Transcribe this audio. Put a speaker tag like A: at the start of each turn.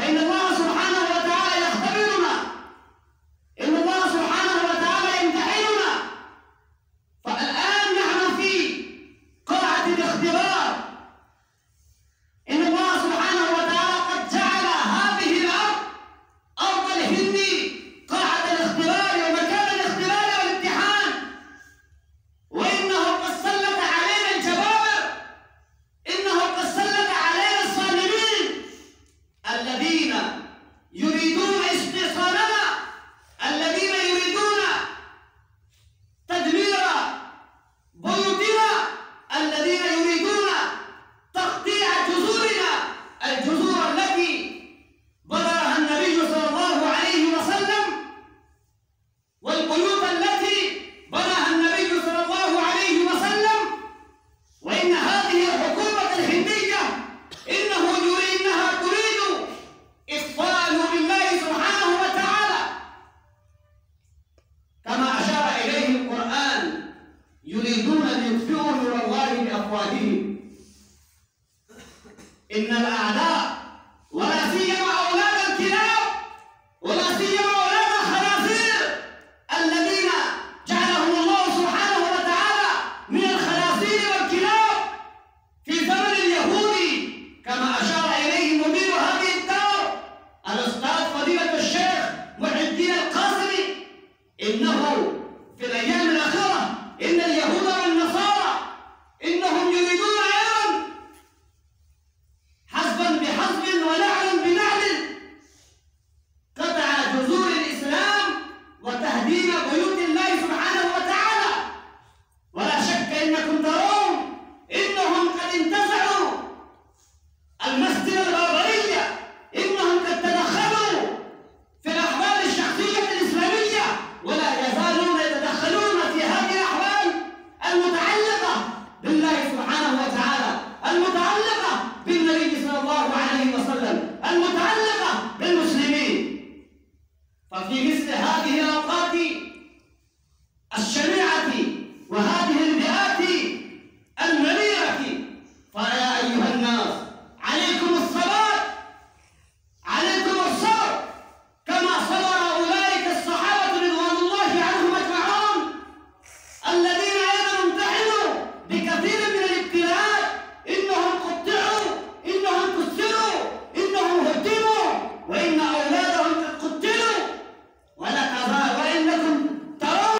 A: فإن الله سبحانه وتعالى يختبرنا، إن الله سبحانه وتعالى يمتحننا. فالآن نحن في قاعة الاختبار. إن الله سبحانه وتعالى قد جعل هذه الأرض، أرض الهند، قاعة الاختبار ومكان الاختبار والامتحان. وإنه قد سلط علينا الجبابرة، إنه قد سلط علينا الظالمين الذين